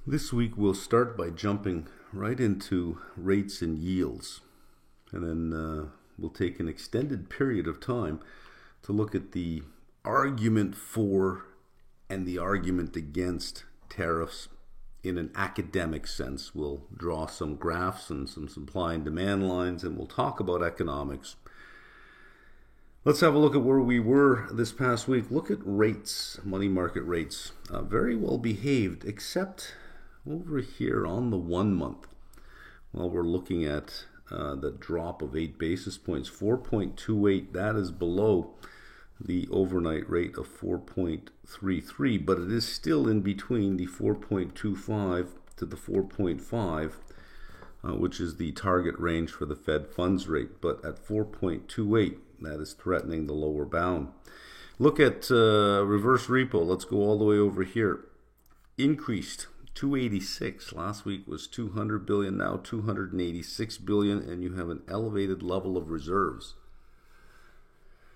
This week we'll start by jumping right into rates and yields, and then we'll take an extended period of time to look at the argument for and the argument against tariffs in an academic sense. We'll draw some graphs and some supply and demand lines, and we'll talk about economics. Let's have a look at where we were this past week. Look at rates, money market rates. Very well behaved, except over here on the 1 month. Well, we're looking at the drop of 8 basis points, 4.28. That is below the overnight rate of 4.33, but it is still in between the 4.25 to the 4.5, which is the target range for the Fed funds rate. But at 4.28, that is threatening the lower bound. Look at reverse repo. Let's go all the way over here. Increased 286. Last week was 200 billion, now 286 billion, and you have an elevated level of reserves.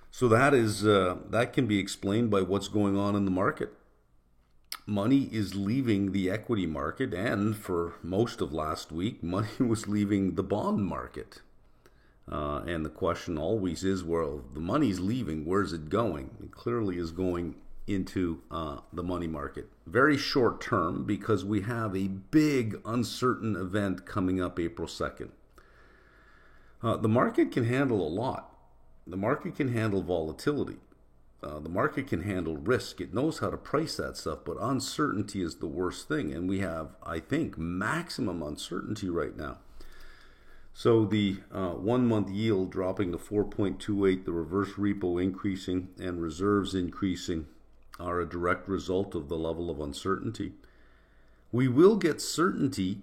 So that can be explained by what's going on in the market. Money is leaving the equity market, and for most of last week, money was leaving the bond market. And the question always is, well, the money's leaving, where's it going? It clearly is going into the money market. Very short term, because we have a big uncertain event coming up April 2nd. The market can handle a lot. The market can handle volatility. The market can handle risk. It knows how to price that stuff, but uncertainty is the worst thing. And we have, I think, maximum uncertainty right now. So the 1 month yield dropping to 4.28, the reverse repo increasing, and reserves increasing are a direct result of the level of uncertainty. We will get certainty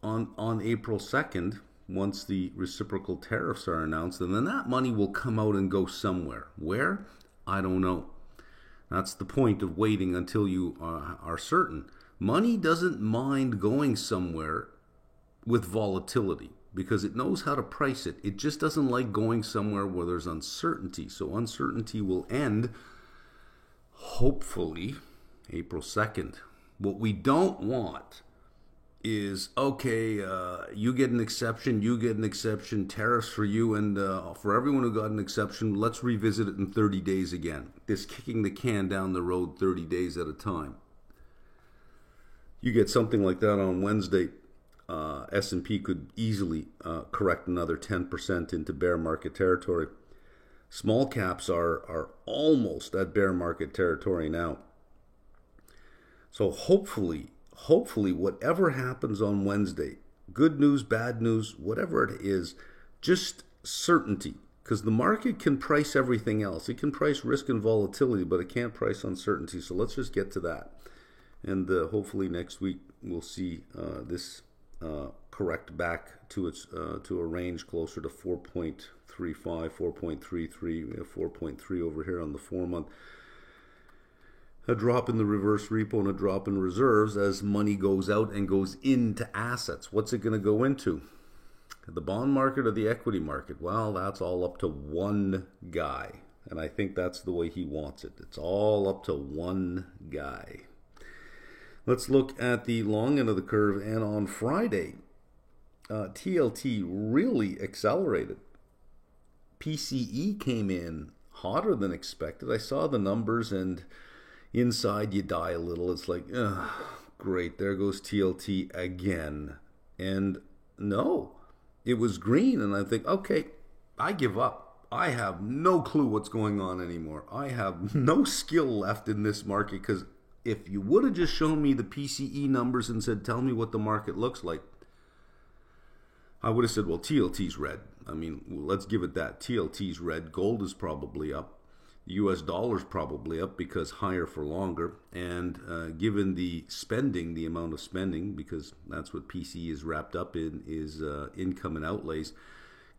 on April 2nd once the reciprocal tariffs are announced, and then that money will come out and go somewhere. Where? I don't know. That's the point of waiting until you are certain. Money doesn't mind going somewhere with volatility because it knows how to price it. It just doesn't like going somewhere where there's uncertainty. So uncertainty will end hopefully April 2nd. What we don't want is, okay, you get an exception, tariffs for you, and for everyone who got an exception, let's revisit it in 30 days again. This kicking the can down the road 30 days at a time. You get something like that on Wednesday, S&P could easily correct another 10% into bear market territory. Small caps are almost at bear market territory now. So hopefully, whatever happens on Wednesday, good news, bad news, whatever it is, just certainty. Because the market can price everything else. It can price risk and volatility, but it can't price uncertainty. So let's just get to that. And hopefully next week we'll see this correct back to a range closer to 4.35, 4.33. We have 4.3 over here on the 4 month. A drop in the reverse repo and a drop in reserves as money goes out and goes into assets. What's it going to go into? The bond market or the equity market? Well, that's all up to one guy. And I think that's the way he wants it. It's all up to one guy. Let's look at the long end of the curve. And on Friday, TLT really accelerated. PCE came in hotter than expected. I saw the numbers, and inside you die a little. It's like, great, there goes TLT again. And no, it was green, and I think, okay, I give up. I have no clue what's going on anymore. I have no skill left in this market, because if you would have just shown me the PCE numbers and said, tell me what the market looks like, I would have said, well, TLT's red. I mean, let's give it that. TLT's red. Gold is probably up. The US dollar's probably up because higher for longer. And given the spending, the amount of spending, because that's what PCE is wrapped up in, is income and outlays.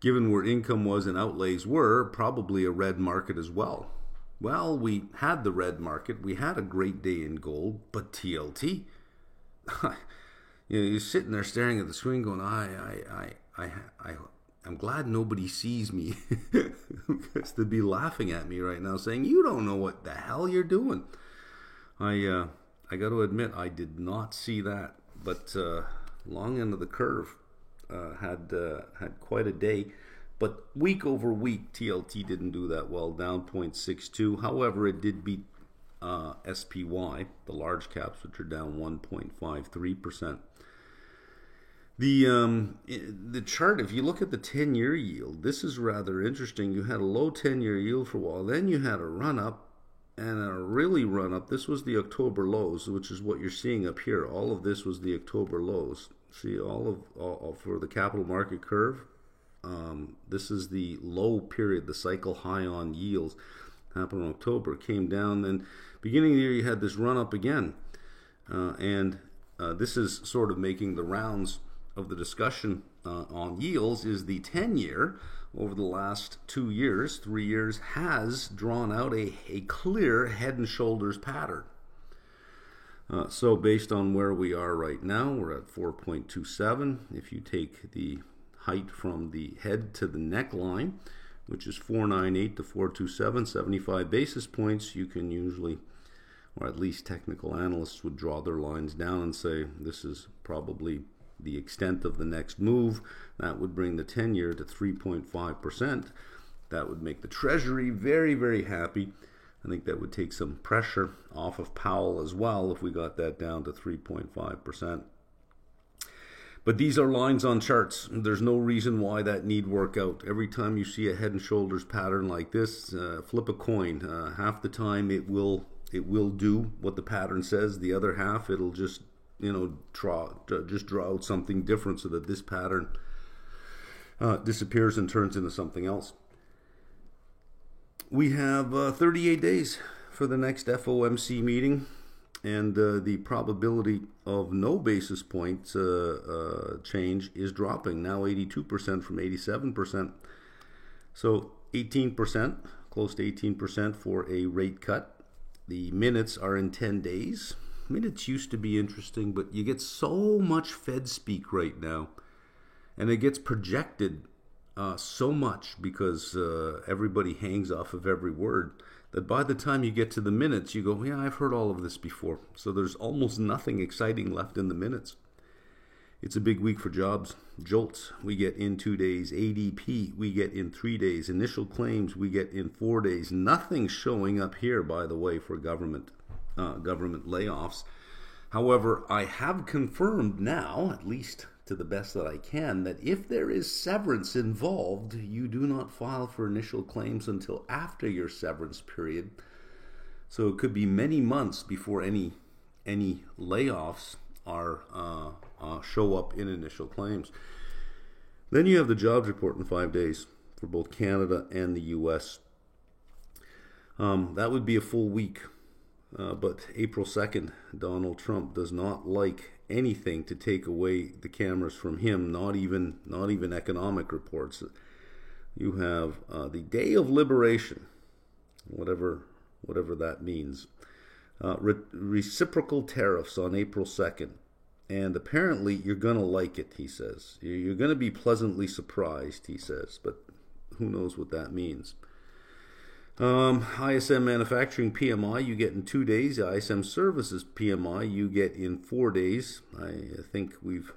Given where income was and outlays were, probably a red market as well. Well, we had the red market. We had a great day in gold, but TLT, you're sitting there staring at the screen going, I'm glad nobody sees me because they'd be laughing at me right now saying, you don't know what the hell you're doing. I got to admit, I did not see that. but long end of the curve had quite a day. But week over week, TLT didn't do that well, down 0.62. However, it did beat SPY, the large caps, which are down 1.53%. The chart, if you look at the 10-year yield, this is rather interesting. You had a low 10-year yield for a while, then you had a run up and a really run up. This was the October lows, which is what you're seeing up here. All of this was the October lows. See, all for the capital market curve. This is the low period, the cycle high on yields happened in October, came down, then beginning of the year you had this run up again, and this is sort of making the rounds of the discussion on yields. Is the 10-year over the last 2 years, 3 years, has drawn out a clear head and shoulders pattern. So based on where we are right now, we're at 4.27. If you take the height from the head to the neckline, which is 498 to 427, 75 basis points, you can usually, or at least technical analysts would draw their lines down and say this is probably the extent of the next move. That would bring the 10-year to 3.5%. That would make the Treasury very, very happy. I think that would take some pressure off of Powell as well if we got that down to 3.5%. But these are lines on charts. There's no reason why that need work out. Every time you see a head and shoulders pattern like this, flip a coin. Half the time it will do what the pattern says. The other half, it'll just draw out something different so that this pattern disappears and turns into something else. We have 38 days for the next FOMC meeting. And the probability of no basis points change is dropping, now 82% from 87%. So 18%, close to 18% for a rate cut. The minutes are in 10 days. Minutes used to be interesting, but you get so much Fed speak right now. And it gets projected so much because everybody hangs off of every word, that by the time you get to the minutes, you go, yeah, I've heard all of this before. So there's almost nothing exciting left in the minutes. It's a big week for jobs. JOLTS, we get in 2 days. ADP, we get in 3 days. Initial claims, we get in 4 days. Nothing showing up here, by the way, for government layoffs. However, I have confirmed now, at least to the best that I can, that if there is severance involved, you do not file for initial claims until after your severance period. So it could be many months before any layoffs are show up in initial claims. Then you have the jobs report in 5 days for both Canada and the U.S. That would be a full week. But April 2nd, Donald Trump does not like anything to take away the cameras from him, not even economic reports. You have the Day of Liberation, whatever that means. Reciprocal tariffs on April 2nd. And apparently you're going to like it, he says. You're going to be pleasantly surprised, he says. But who knows what that means. ISM manufacturing PMI you get in 2 days. ISM services PMI you get in 4 days. I think we've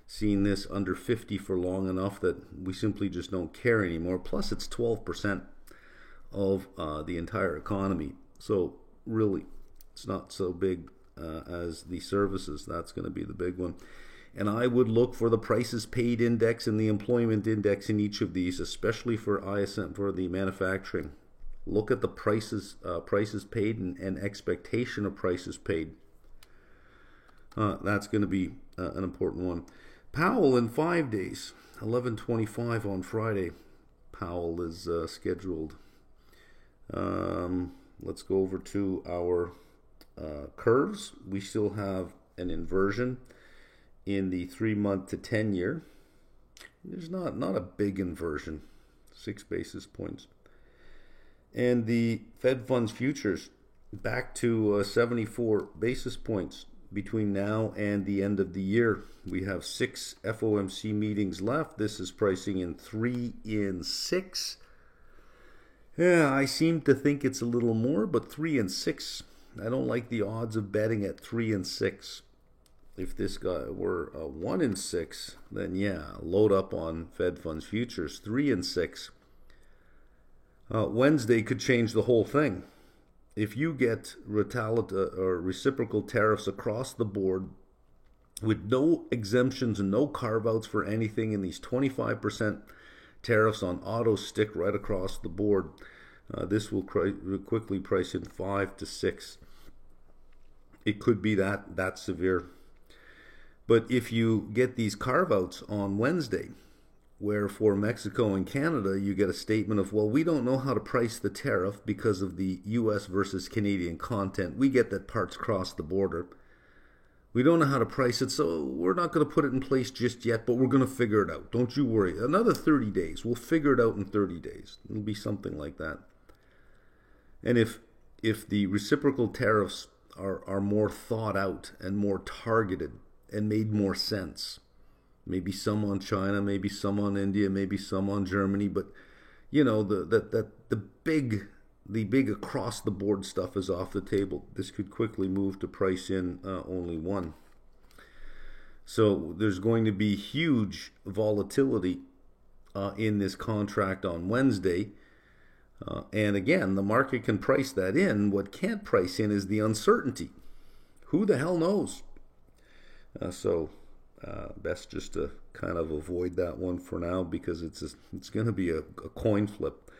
seen this under 50 for long enough that we simply just don't care anymore. Plus it's 12% of the entire economy. So really it's not so big as the services. That's going to be the big one. And I would look for the prices paid index and the employment index in each of these, especially for ISM, for the manufacturing. Look at the prices paid and expectation of prices paid. That's going to be an important one. Powell in 5 days, 11:25 on Friday. Powell is scheduled. Let's go over to our curves. We still have an inversion in the 3-month to 10-year. There's not a big inversion, 6 basis points. And the Fed funds futures back to 74 basis points between now and the end of the year. We have 6 FOMC meetings left. This is pricing in 3 in 6. Yeah, I seem to think it's a little more, but 3 and 6. I don't like the odds of betting at 3 and 6. if this guy were 1 in 6, then yeah, load up on Fed funds futures. 3 and 6. Wednesday could change the whole thing. If you get reciprocal tariffs across the board with no exemptions and no carve-outs for anything, and these 25% tariffs on autos stick right across the board, this will quickly price in 5 to 6. It could be that severe. But if you get these carve-outs on Wednesday, where for Mexico and Canada, you get a statement of, well, we don't know how to price the tariff because of the U.S. versus Canadian content. We get that parts cross the border. We don't know how to price it, so we're not going to put it in place just yet, but we're going to figure it out. Don't you worry. Another 30 days. We'll figure it out in 30 days. It'll be something like that. And if the reciprocal tariffs are more thought out and more targeted and made more sense, maybe some on China, maybe some on India, maybe some on Germany, but the big across the board stuff is off the table. This could quickly move to price in only 1. So there's going to be huge volatility in this contract on Wednesday. And again, the market can price that in. What can't price in is the uncertainty. Who the hell knows? Best just to kind of avoid that one for now, because it's going to be a coin flip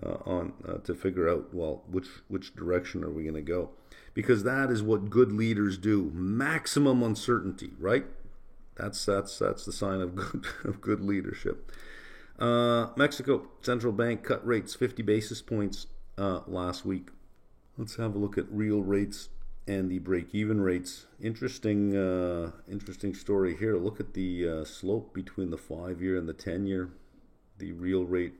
to figure out, well, which direction are we going to go? Because that is what good leaders do. Maximum uncertainty, right? That's the sign of good leadership. Mexico Central Bank cut rates 50 basis points last week. Let's have a look at real rates and the break-even rates. Interesting story here. Look at the slope between the 5-year and the 10-year. The real rate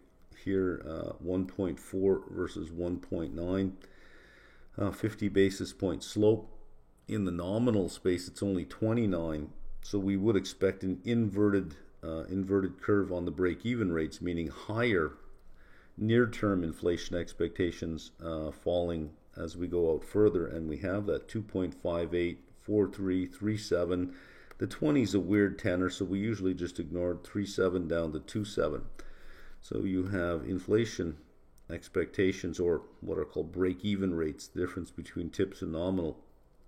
here, 1.4 versus 1.9. 50 basis point slope. In the nominal space, it's only 29. So we would expect an inverted curve on the break-even rates, meaning higher near-term inflation expectations falling as we go out further, and we have that 2.58, 4.3, 3.7. The 20 is a weird tenor, so we usually just ignored 3.7 down to 2.7. So you have inflation expectations, or what are called break-even rates, the difference between tips and nominal,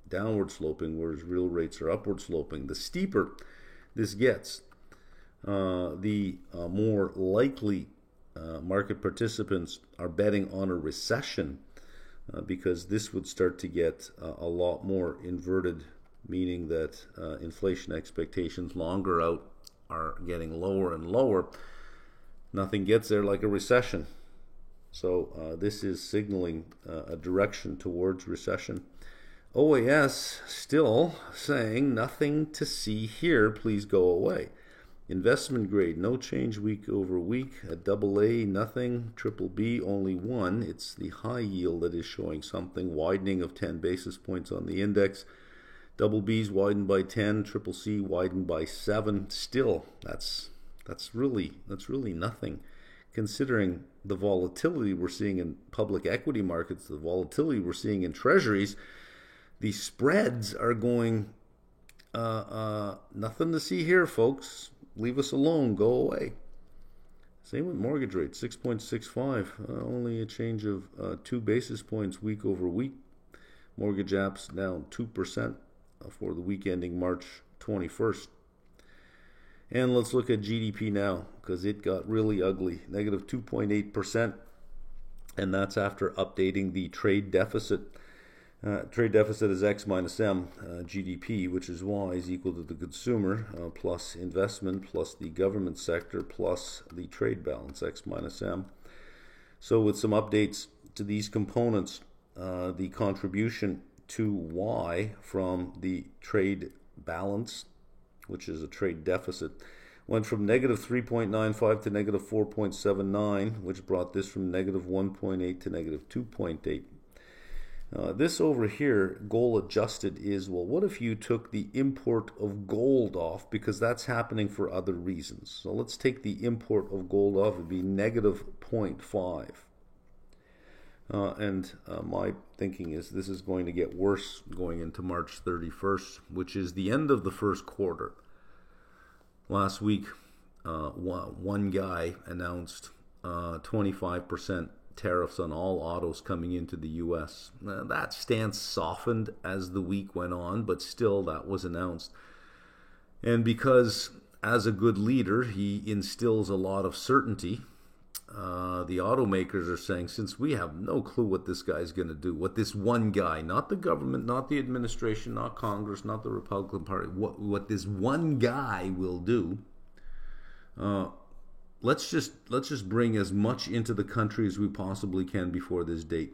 downward sloping, whereas real rates are upward sloping. The steeper this gets, the more likely market participants are betting on a recession, because this would start to get a lot more inverted, meaning that inflation expectations longer out are getting lower and lower. Nothing gets there like a recession. So this is signaling a direction towards recession. OAS still saying nothing to see here, please go away. Investment grade, no change week over week. At AA, nothing. Triple B, only 1. It's the high yield that is showing something. Widening of 10 basis points on the index. Double B's widened by 10. Triple C widened by 7. Still, that's really nothing. Considering the volatility we're seeing in public equity markets, the volatility we're seeing in treasuries, the spreads are going, nothing to see here, folks. Leave us alone. Go away. Same with mortgage rates, 6.65. Only a change of 2 basis points week over week. Mortgage apps down 2% for the week ending March 21st. And let's look at GDP now, because it got really ugly. Negative 2.8%. And that's after updating the trade deficit. Trade deficit is X minus M, GDP, which is Y, is equal to the consumer, plus investment, plus the government sector, plus the trade balance, X minus M. So with some updates to these components, the contribution to Y from the trade balance, which is a trade deficit, went from negative 3.95 to negative 4.79, which brought this from negative 1.8 to negative 2.8. This over here, goal adjusted, is, well, what if you took the import of gold off, because that's happening for other reasons. So let's take the import of gold off. It would be negative 0.5. My thinking is this is going to get worse going into March 31st, which is the end of the first quarter. Last week, one guy announced 25% tariffs on all autos coming into the U.S. That stance softened as the week went on, but still that was announced. And because as a good leader, he instills a lot of certainty, the automakers are saying, since we have no clue what this guy's going to do, what this one guy, not the government, not the administration, not Congress, not the Republican Party, what this one guy will do, let's just bring as much into the country as we possibly can before this date.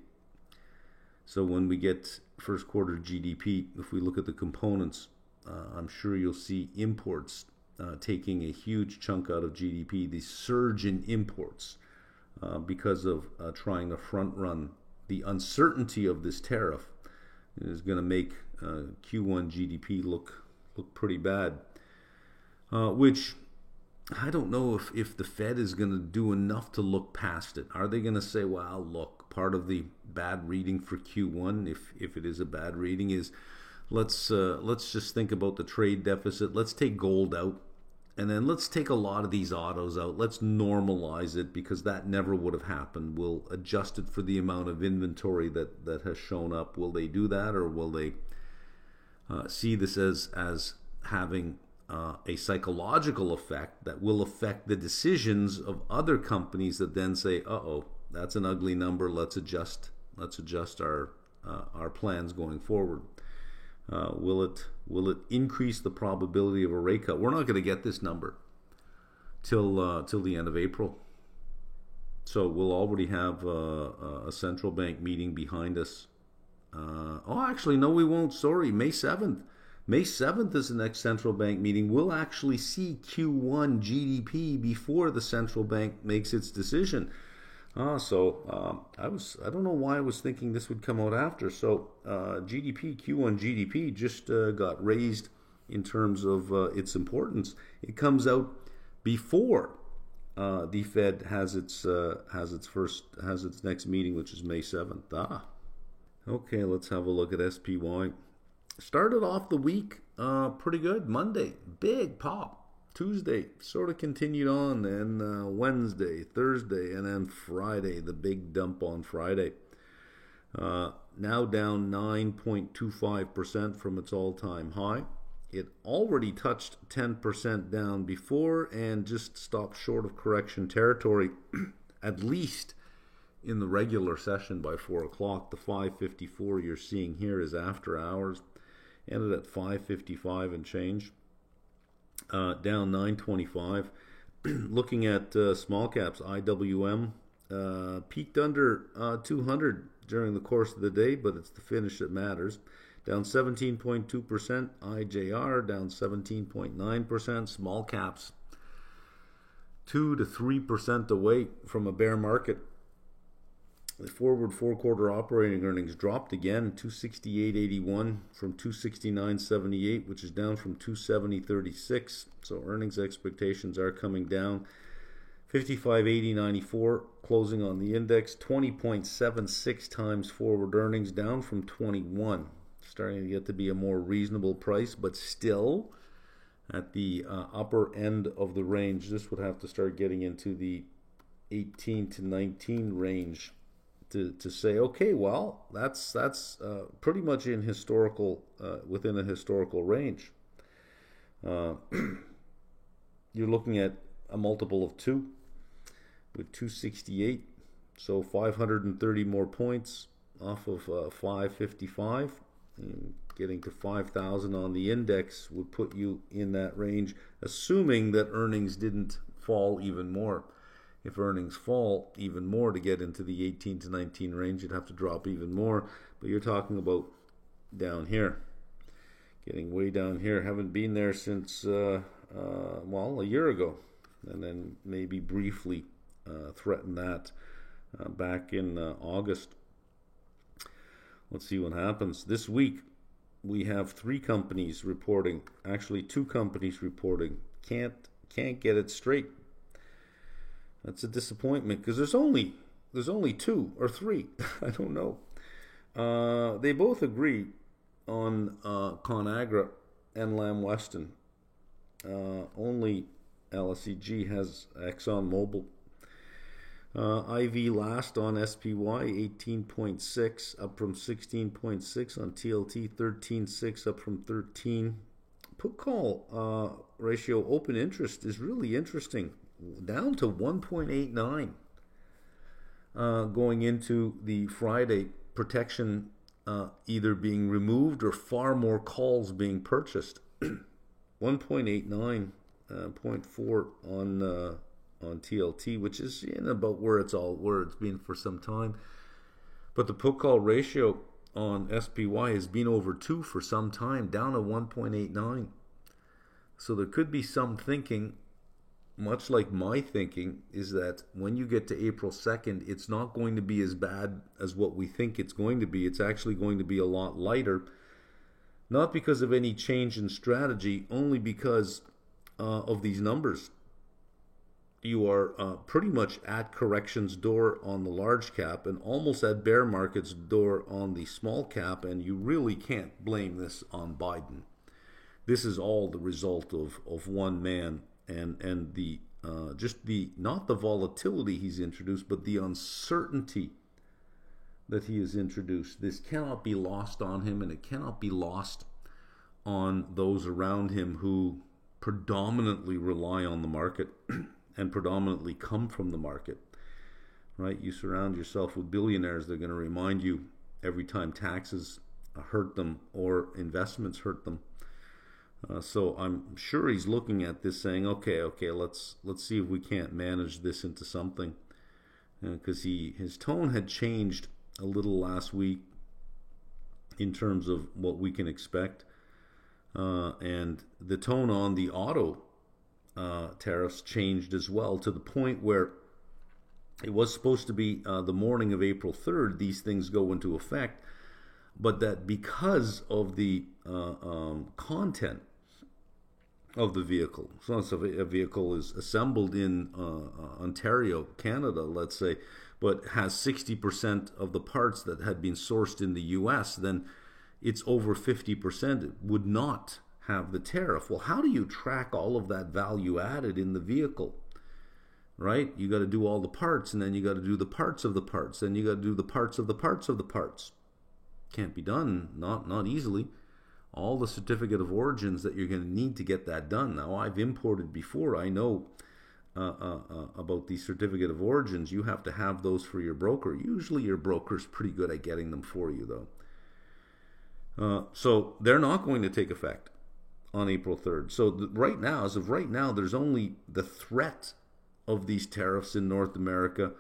So when we get first quarter GDP, if we look at the components, I'm sure you'll see imports taking a huge chunk out of GDP, the surge in imports because of trying to front run the uncertainty of this tariff is going to make Q1 GDP look pretty bad, which I don't know if the Fed is going to do enough to look past it. Are they going to say, well, look, part of the bad reading for Q1, if it is a bad reading, is let's just think about the trade deficit. Let's take gold out. And then let's take a lot of these autos out. Let's normalize it because that never would have happened. We'll adjust it for the amount of inventory that has shown up. Will they do that, or will they see this as having a psychological effect that will affect the decisions of other companies that then say, uh-oh, that's an ugly number. Let's adjust our plans going forward. Will it increase the probability of a rate cut? We're not going to get this number till the end of April. So we'll already have a central bank meeting behind us. Actually, no, we won't. Sorry, May 7th. May 7th is the next central bank meeting. We'll actually see Q1 GDP before the central bank makes its decision. I don't know why I was thinking this would come out after. So Q1 GDP just got raised in terms of its importance. It comes out before the Fed has its next meeting, which is May 7th. Okay, let's have a look at SPY. Started off the week pretty good. Monday, big pop. Tuesday sort of continued on, then Wednesday, Thursday, and then Friday, the big dump on Friday. Now down 9.25% from its all-time high. It already touched 10% down before and just stopped short of correction territory, at least in the regular session by 4 o'clock. The 554 you're seeing here is after hours. Ended at 555 and change. Down 925. Looking at small caps, IWM peaked under 200 during the course of the day, but it's the finish that matters. Down 17.2%. IJR down 17.9%. Small caps 2 to 3% away from a bear market. The forward four-quarter operating earnings dropped again, 268.81 from 269.78, which is down from 270.36. So earnings expectations are coming down. 55.80.94 closing on the index, 20.76 times forward earnings, down from 21. Starting to get to be a more reasonable price, but still at the upper end of the range. This would have to start getting into the 18 to 19 range to say, okay, well, that's pretty much in within a historical range. You're looking at a multiple of 2 with 268, so 530 more points off of 555. And getting to 5,000 on the index would put you in that range, assuming that earnings didn't fall even more. If earnings fall even more to get into the 18 to 19 range, you'd have to drop even more. But you're talking about down here, getting way down here. Haven't been there since, a year ago. And then maybe briefly threatened that back in August. Let's see what happens. This week, we have 3 companies reporting. Actually, 2 companies reporting. Can't get it straight. That's a disappointment because there's only there's only two or three. I don't know. They both agree on ConAgra and Lamb Weston. Only LSEG has ExxonMobil. IV last on SPY 18.6 up from 16.6, on TLT 13.6 up from 13. Put call ratio open interest is really interesting, down to 1.89 going into the Friday. Protection either being removed or far more calls being purchased. 1.89, 0.4 on TLT, which is about where it's been for some time. But the put call ratio on SPY has been over 2 for some time, down to 1.89. So there could be some thinking, much like my thinking, is that when you get to April 2nd, it's not going to be as bad as what we think it's going to be. It's actually going to be a lot lighter, not because of any change in strategy, only because of these numbers. You are pretty much at correction's door on the large cap and almost at bear market's door on the small cap, and you really can't blame this on Biden. This is all the result of one man and the just the not the volatility he's introduced, but the uncertainty that he has introduced. This cannot be lost on him, and it cannot be lost on those around him who predominantly rely on the market and predominantly come from the market, right? You surround yourself with billionaires, they're going to remind you every time taxes hurt them or investments hurt them. So I'm sure he's looking at this saying, okay, let's see if we can't manage this into something. Because his tone had changed a little last week in terms of what we can expect. And the tone on the auto tariffs changed as well, to the point where it was supposed to be the morning of April 3rd, these things go into effect, but that because of the content of the vehicle, so a vehicle is assembled in Ontario, Canada, let's say, but has 60% of the parts that had been sourced in the US, then it's over 50%. It would not have the tariff. Well, how do you track all of that value added in the vehicle? Right? You got to do all the parts, and then you got to do the parts of the parts, then you got to do the parts of the parts of the parts. Can't be done, not easily. All the certificate of origins that you're going to need to get that done. Now, I've imported before. I know about the certificate of origins. You have to have those for your broker. Usually your broker's pretty good at getting them for you, though. So they're not going to take effect on April 3rd. So right now, as of right now, there's only the threat of these tariffs in North America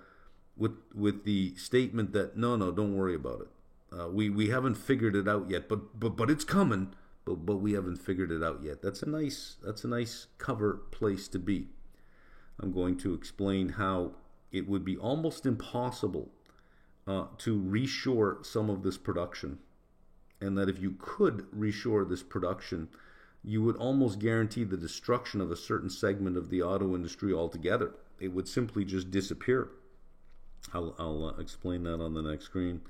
with the statement that, no, don't worry about it. We haven't figured it out yet, but it's coming. But we haven't figured it out yet. That's a nice cover place to be. I'm going to explain how it would be almost impossible to reshore some of this production, and that if you could reshore this production, you would almost guarantee the destruction of a certain segment of the auto industry altogether. It would simply just disappear. I'll explain that on the next screen.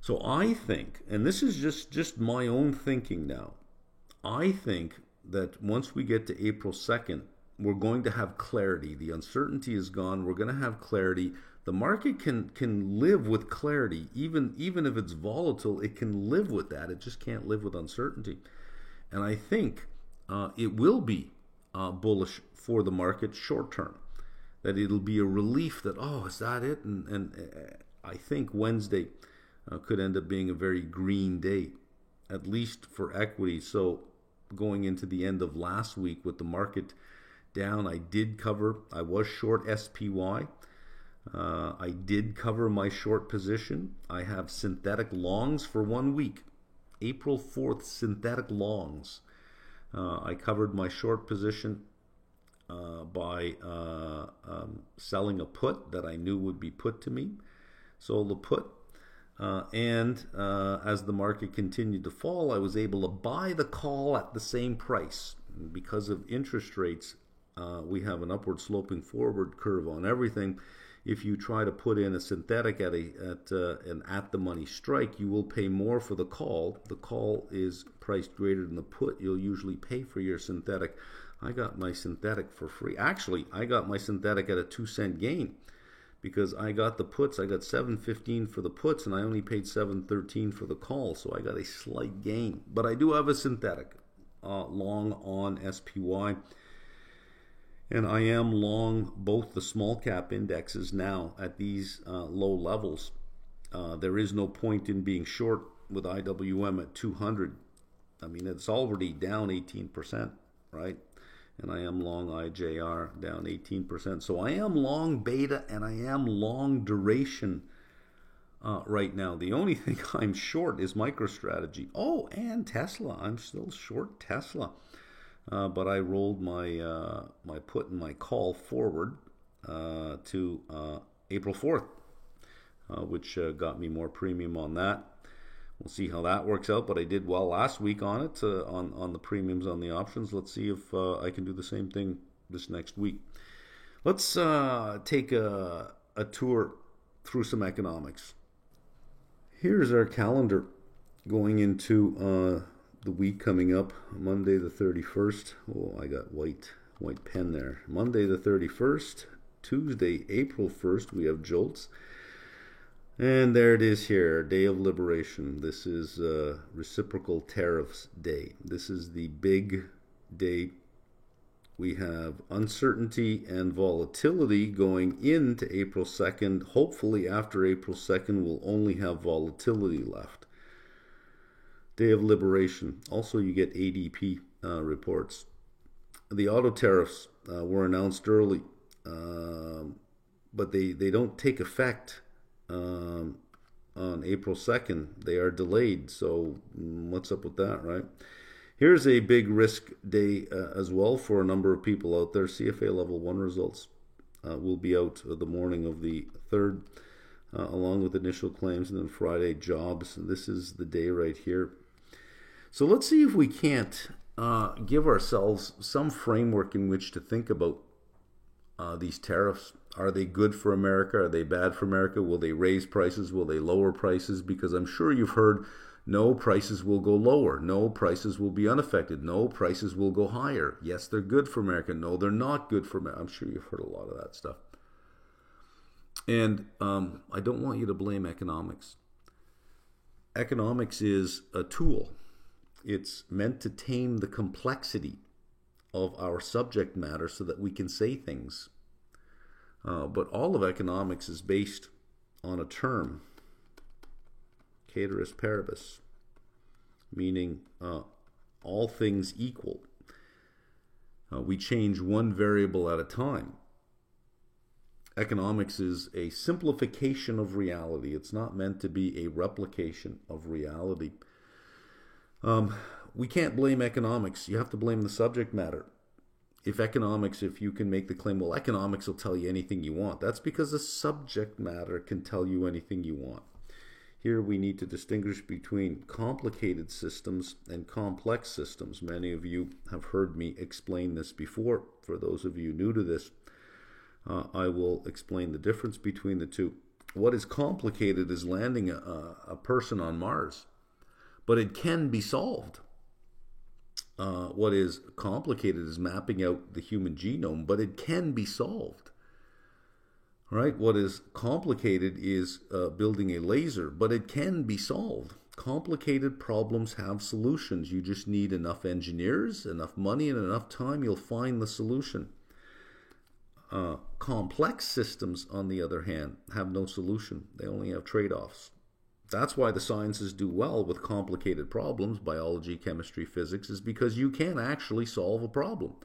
So I think, and this is just my own thinking now, I think that once we get to April 2nd, we're going to have clarity. The uncertainty is gone. We're going to have clarity. The market can live with clarity. Even if it's volatile, it can live with that. It just can't live with uncertainty. And I think it will be bullish for the market short term. That it'll be a relief that, oh, is that it? And I think Wednesday could end up being a very green day, at least for equity. So going into the end of last week with the market down, I was short SPY. I did cover my short position. I have synthetic longs for 1 week. April 4th, synthetic longs. I covered my short position by selling a put that I knew would be put to me. Sold the put. And as the market continued to fall, I was able to buy the call at the same price. Because of interest rates, we have an upward sloping forward curve on everything. if you try to put in a synthetic at an at-the-money strike, you will pay more for the call. The call is priced greater than the put. You'll usually pay for your synthetic. I got my synthetic for free. Actually, I got my synthetic at a 2-cent gain because I got the puts. I got $7.15 for the puts, and I only paid $7.13 for the call, so I got a slight gain. But I do have a synthetic long on SPY. And I am long both the small cap indexes now at these low levels. There is no point in being short with IWM at 200. I mean, it's already down 18%, right? And I am long IJR down 18%. So I am long beta and I am long duration right now. The only thing I'm short is MicroStrategy. Oh, and Tesla. I'm still short Tesla. But I rolled my my put and my call forward to April 4th, which got me more premium on that. We'll see how that works out, but I did well last week on it, on the premiums on the options. Let's see if I can do the same thing this next week. Let's take a tour through some economics. Here's our calendar going into the week coming up, Monday the 31st. Oh, I got white pen there. Monday the 31st, Tuesday, April 1st, we have JOLTS. And there it is here, Day of Liberation. This is Reciprocal Tariffs Day. This is the big day. We have uncertainty and volatility going into April 2nd. Hopefully after April 2nd, we'll only have volatility left. Day of Liberation. Also, you get ADP reports. The auto tariffs were announced early, but they don't take effect on April 2nd. They are delayed. So what's up with that, right? Here's a big risk day as well for a number of people out there. CFA Level 1 results will be out the morning of the 3rd, along with initial claims, and then Friday jobs. And this is the day right here. So let's see if we can't give ourselves some framework in which to think about these tariffs. Are they good for America? Are they bad for America? Will they raise prices? Will they lower prices? Because I'm sure you've heard, no, prices will go lower. No, prices will be unaffected. No, prices will go higher. Yes, they're good for America. No, they're not good for America. I'm sure you've heard a lot of that stuff. And I don't want you to blame economics. Economics is a tool. It's meant to tame the complexity of our subject matter so that we can say things. But all of economics is based on a term, ceteris paribus, meaning all things equal. We change one variable at a time. Economics is a simplification of reality. It's not meant to be a replication of reality. We can't blame economics. You have to blame the subject matter. If you can make the claim, well, economics will tell you anything you want. That's because the subject matter can tell you anything you want. Here we need to distinguish between complicated systems and complex systems. Many of you have heard me explain this before. For those of you new to this, I will explain the difference between the two. What is complicated is landing a person on Mars, but it can be solved. What is complicated is mapping out the human genome, but it can be solved. Right? What is complicated is building a laser, but it can be solved. Complicated problems have solutions. You just need enough engineers, enough money, and enough time. You'll find the solution. Complex systems, on the other hand, have no solution. They only have trade-offs. That's why the sciences do well with complicated problems, biology, chemistry, physics, is because you can actually solve a problem.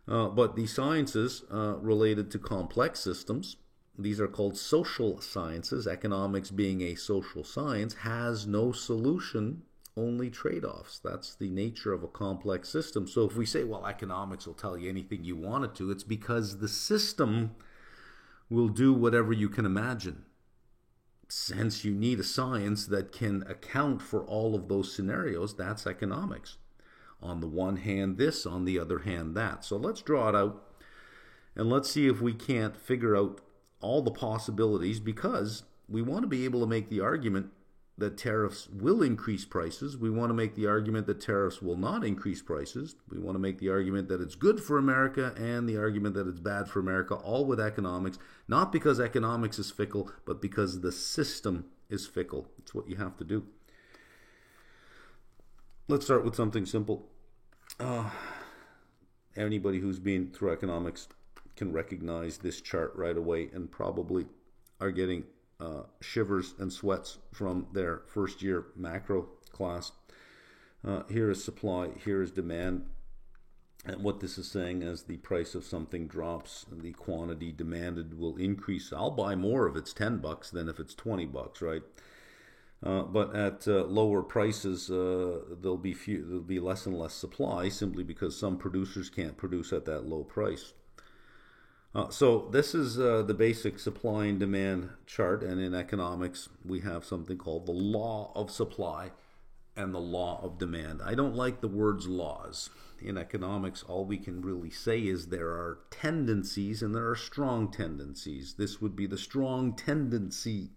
But the sciences related to complex systems, these are called social sciences, economics being a social science, has no solution, only trade-offs. That's the nature of a complex system. So if we say, well, economics will tell you anything you want it to, it's because the system will do whatever you can imagine. Hence, you need a science that can account for all of those scenarios. That's economics. On the one hand this, on the other hand that. So let's draw it out and let's see if we can't figure out all the possibilities, because we want to be able to make the argument that tariffs will increase prices. We want to make the argument that tariffs will not increase prices. We want to make the argument that it's good for America and the argument that it's bad for America, all with economics, not because economics is fickle, but because the system is fickle. It's what you have to do. Let's start with something simple. Anybody who's been through economics can recognize this chart right away and probably are getting shivers and sweats from their first year macro class. Here is supply, here is demand. And what this is saying, as the price of something drops, the quantity demanded will increase. I'll buy more if it's $10 than if it's $20, right? But at lower prices, there'll be less and less supply, simply because some producers can't produce at that low price. So this is the basic supply and demand chart, and in economics we have something called the law of supply and the law of demand. I don't like the words laws. In economics, all we can really say is there are tendencies and there are strong tendencies. This would be the strong tendency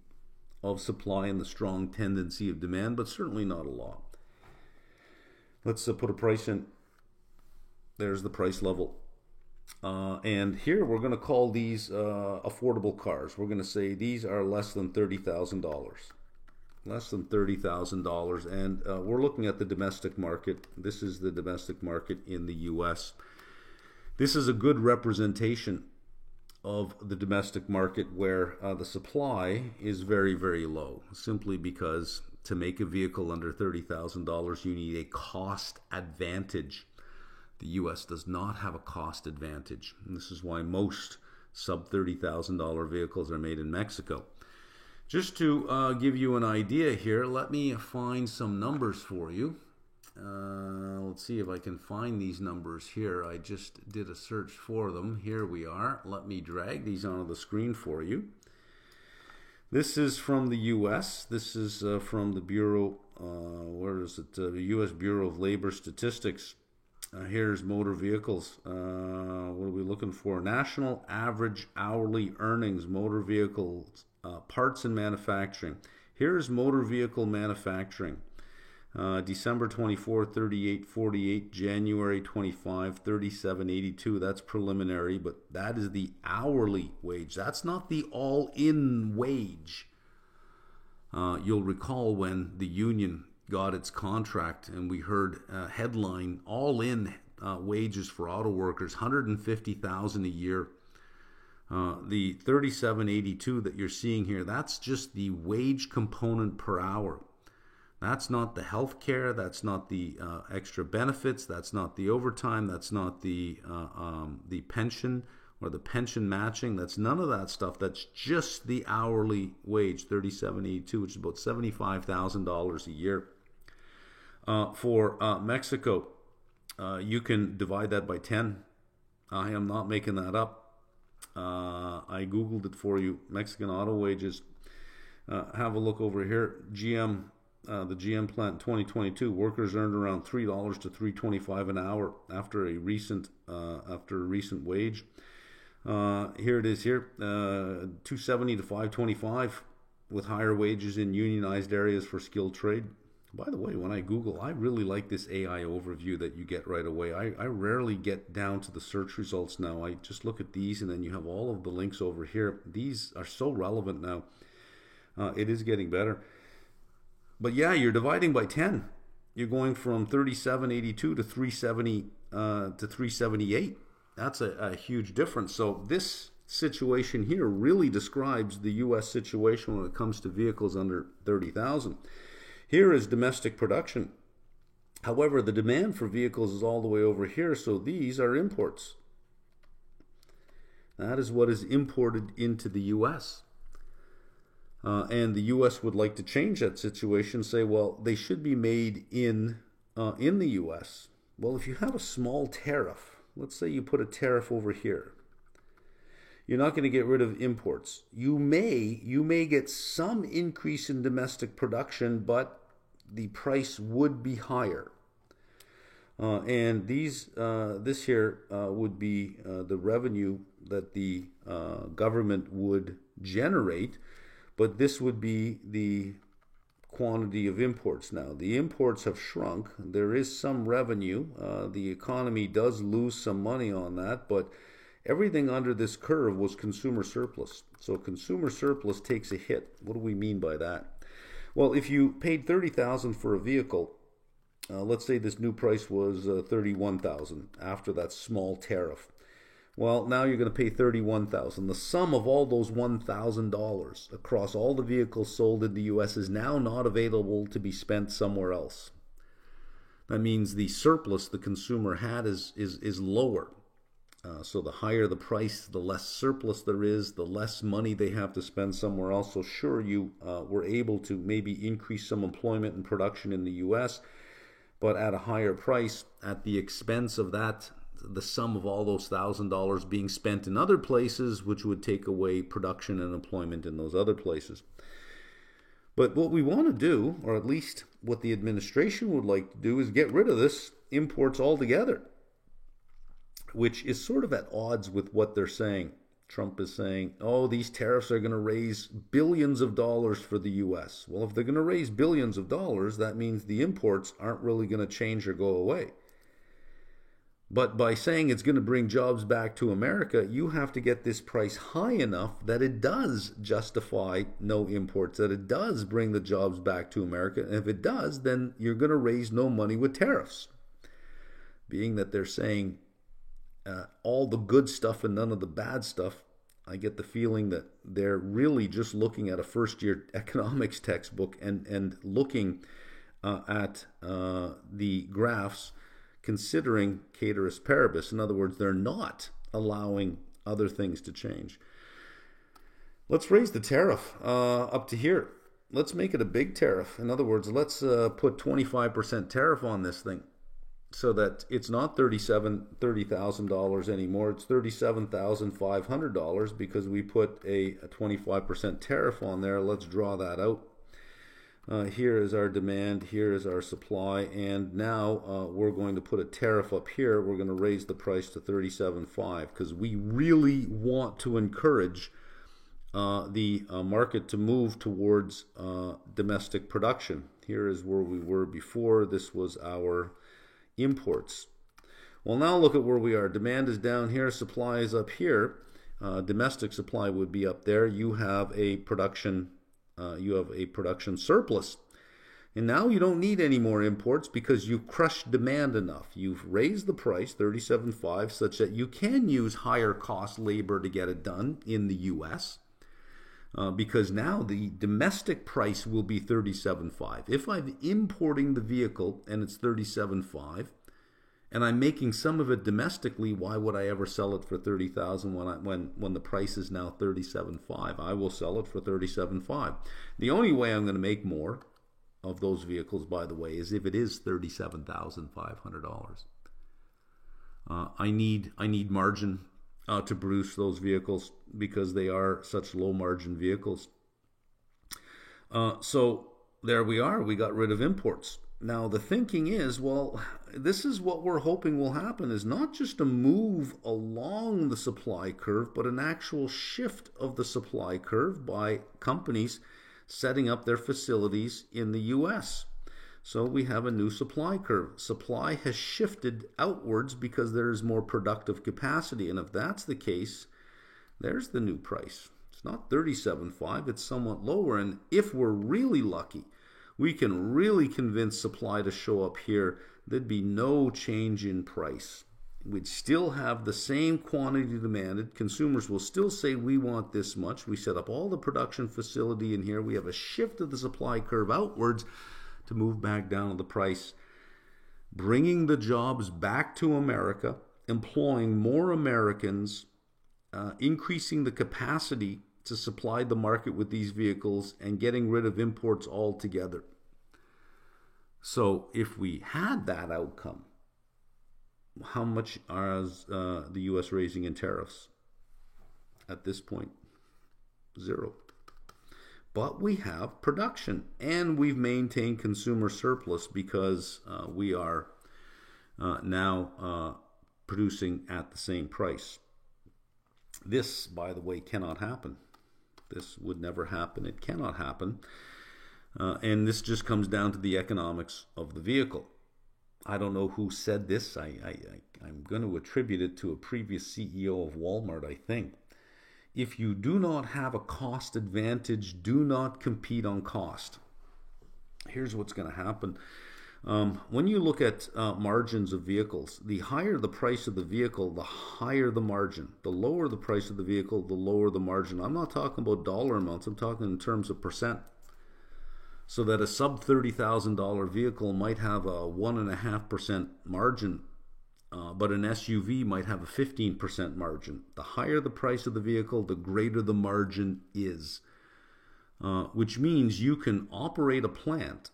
of supply and the strong tendency of demand, but certainly not a law. Let's put a price in. There's the price level. And here we're going to call these affordable cars. We're going to say these are less than $30,000. Less than $30,000. And we're looking at the domestic market. This is the domestic market in the U.S. This is a good representation of the domestic market, where the supply is very, very low, simply because to make a vehicle under $30,000, you need a cost advantage. The U.S. does not have a cost advantage. And this is why most sub $30,000 vehicles are made in Mexico. Just to give you an idea here, let me find some numbers for you. Let's see if I can find these numbers here. I just did a search for them. Here we are. Let me drag these onto the screen for you. This is from the U.S. This is from the Bureau, where is it? The U.S. Bureau of Labor Statistics. Here's motor vehicles. What are we looking for? National average hourly earnings, motor vehicles, parts and manufacturing. Here's motor vehicle manufacturing. December 24, 38.48. January 25, 37.82. That's preliminary, but that is the hourly wage. That's not the all-in wage. You'll recall when the union got its contract and we heard headline all-in wages for auto workers, $150,000 a year. The 37.82 that you're seeing here, that's just the wage component per hour. That's not the health care, that's not the extra benefits, that's not the overtime, that's not the pension or the pension matching. That's none of that stuff. That's just the hourly wage, $37.82, which is about $75,000 a year. For Mexico, you can divide that by 10. I am not making that up. I Googled it for you. Mexican auto wages. Have a look over here. GM, the GM plant in 2022, workers earned around $3 to $3.25 an hour after a recent wage. Here it is here, $2.70 to $5.25, with higher wages in unionized areas for skilled trade. By the way, when I Google, I really like this AI overview that you get right away. I rarely get down to the search results now. I just look at these and then you have all of the links over here. These are so relevant now. It is getting better. But yeah, you're dividing by 10. You're going from 37.82 to 370 to 378. That's a huge difference. So this situation here really describes the U.S. situation when it comes to vehicles under 30,000. Here is domestic production. However, the demand for vehicles is all the way over here, so these are imports. That is what is imported into the U.S. And the U.S. would like to change that situation, say, well, they should be made in the U.S. Well, if you have a small tariff, let's say you put a tariff over here, you're not going to get rid of imports. You may get some increase in domestic production, but the price would be higher. And this here would be the revenue that the government would generate, but this would be the quantity of imports now. The imports have shrunk. There is some revenue. The economy does lose some money on that, but everything under this curve was consumer surplus. So consumer surplus takes a hit. What do we mean by that? Well, if you paid $30,000 for a vehicle, let's say this new price was $31,000 after that small tariff. Well, now you're going to pay $31,000. The sum of all those $1,000 across all the vehicles sold in the U.S. is now not available to be spent somewhere else. That means the surplus the consumer had is lower. So the higher the price, the less surplus there is, the less money they have to spend somewhere else. So sure, you were able to maybe increase some employment and production in the U.S., but at a higher price, at the expense of that, the sum of all those $1,000 being spent in other places, which would take away production and employment in those other places. But what we want to do, or at least what the administration would like to do, is get rid of this imports altogether, which is sort of at odds with what they're saying. Trump is saying, oh, these tariffs are going to raise billions of dollars for the U.S. Well, if they're going to raise billions of dollars, that means the imports aren't really going to change or go away. But by saying it's going to bring jobs back to America, you have to get this price high enough that it does justify no imports, that it does bring the jobs back to America. And if it does, then you're going to raise no money with tariffs. Being that they're saying all the good stuff and none of the bad stuff, I get the feeling that they're really just looking at a first-year economics textbook and looking at the graphs, considering ceteris paribus. In other words, they're not allowing other things to change. Let's raise the tariff up to here. Let's make it a big tariff. In other words, let's put 25% tariff on this thing, so that it's not $30,000 anymore. It's $37,500 because we put a 25% tariff on there. Let's draw that out. Here is our demand, here is our supply, and now we're going to put a tariff up here. We're going to raise the price to $37,500 because we really want to encourage the market to move towards domestic production. Here is where we were before. This was our imports. Well, now look at where we are. Demand is down here, supply is up here. Domestic supply would be up there. You have a production surplus. And now you don't need any more imports because you've crushed demand enough. You've raised the price, $37,500, such that you can use higher cost labor to get it done in the U.S. Because now the domestic price will be $37,500. If I'm importing the vehicle and it's $37,500, and I'm making some of it domestically, why would I ever sell it for $30,000 when the price is now $37,500? I will sell it for $37,500. The only way I'm going to make more of those vehicles, by the way, is if it is $37,500. I need margin to produce those vehicles because they are such low margin vehicles. So there we are. We got rid of imports. Now the thinking is, well, this is what we're hoping will happen, is not just a move along the supply curve, but an actual shift of the supply curve by companies setting up their facilities in the U.S. So we have a new supply curve. Supply has shifted outwards because there is more productive capacity. And if that's the case, there's the new price. It's not $37,500, it's somewhat lower. And if we're really lucky, we can really convince supply to show up here, there'd be no change in price. We'd still have the same quantity demanded. Consumers will still say, we want this much. We set up all the production facility in here. We have a shift of the supply curve outwards to move back down to the price, bringing the jobs back to America, employing more Americans, increasing the capacity to supply the market with these vehicles, and getting rid of imports altogether. So if we had that outcome, how much is the U.S. raising in tariffs? At this point, zero. But we have production, and we've maintained consumer surplus because we are now producing at the same price. This, by the way, cannot happen. This would never happen. It cannot happen. And this just comes down to the economics of the vehicle. I don't know who said this. I'm going to attribute it to a previous CEO of Walmart, I think. If you do not have a cost advantage, do not compete on cost. Here's what's going to happen. When you look at margins of vehicles, the higher the price of the vehicle, the higher the margin. The lower the price of the vehicle, the lower the margin. I'm not talking about dollar amounts. I'm talking in terms of percent. So that a sub $30,000 vehicle might have a 1.5% margin, but an SUV might have a 15% margin. The higher the price of the vehicle, the greater the margin is, which means you can operate a plant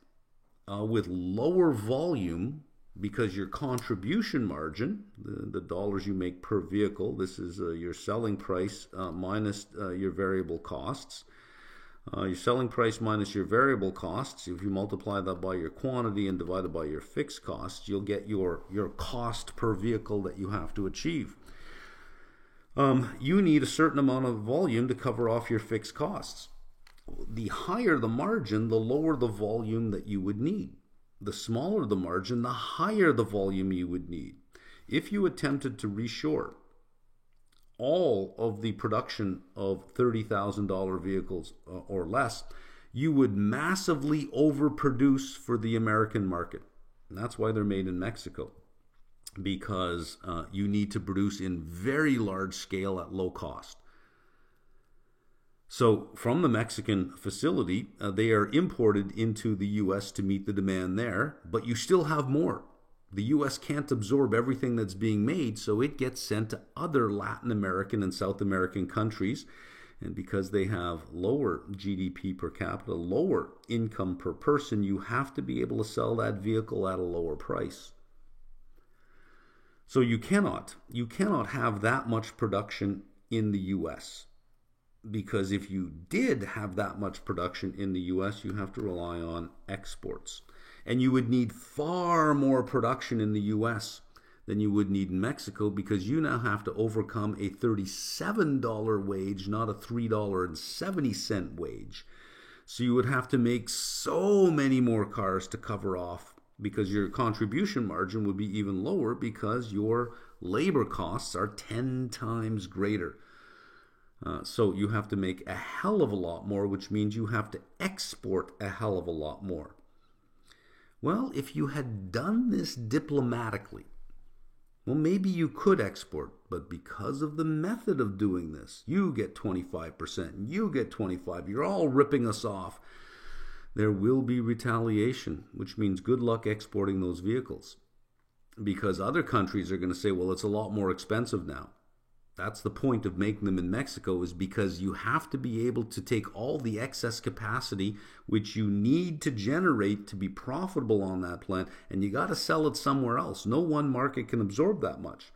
with lower volume because your contribution margin, the dollars you make per vehicle, this is your selling price minus your variable costs. Your selling price minus your variable costs, if you multiply that by your quantity and divide it by your fixed costs, you'll get your cost per vehicle that you have to achieve. You need a certain amount of volume to cover off your fixed costs. The higher the margin, the lower the volume that you would need. The smaller the margin, the higher the volume you would need. If you attempted to reshore all of the production of $30,000 vehicles or less, you would massively overproduce for the American market. And that's why they're made in Mexico, because you need to produce in very large scale at low cost. So from the Mexican facility, they are imported into the U.S. to meet the demand there, but you still have more. The U.S. can't absorb everything that's being made, so it gets sent to other Latin American and South American countries. And because they have lower GDP per capita, lower income per person, you have to be able to sell that vehicle at a lower price. So you cannot have that much production in the U.S. because if you did have that much production in the U.S., you have to rely on exports. And you would need far more production in the U.S. than you would need in Mexico, because you now have to overcome a $37 wage, not a $3.70 wage. So you would have to make so many more cars to cover off, because your contribution margin would be even lower because your labor costs are 10 times greater. So you have to make a hell of a lot more, which means you have to export a hell of a lot more. Well, if you had done this diplomatically, well, maybe you could export, but because of the method of doing this, you get 25%, and you get 25%, you're all ripping us off. There will be retaliation, which means good luck exporting those vehicles, because other countries are going to say, well, it's a lot more expensive now. That's the point of making them in Mexico, is because you have to be able to take all the excess capacity which you need to generate to be profitable on that plant, and you got to sell it somewhere else. No one market can absorb that much.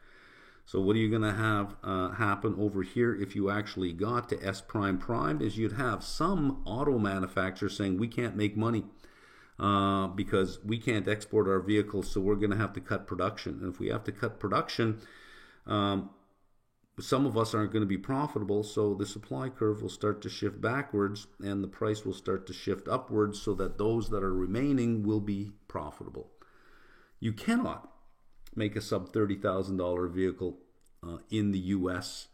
So what are you going to have happen over here if you actually got to S prime prime is you'd have some auto manufacturer saying we can't make money because we can't export our vehicles, so we're going to have to cut production. And if we have to cut production, some of us aren't going to be profitable, so the supply curve will start to shift backwards and the price will start to shift upwards so that those that are remaining will be profitable. You cannot make a sub $30,000 vehicle in the US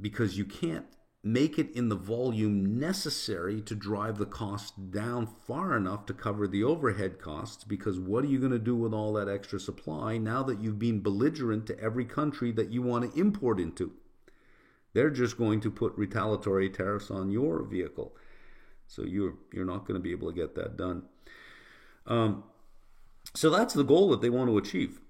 because you can't make it in the volume necessary to drive the cost down far enough to cover the overhead costs, because what are you going to do with all that extra supply now that you've been belligerent to every country that you want to import into? They're just going to put retaliatory tariffs on your vehicle. So you're not going to be able to get that done. So that's the goal that they want to achieve.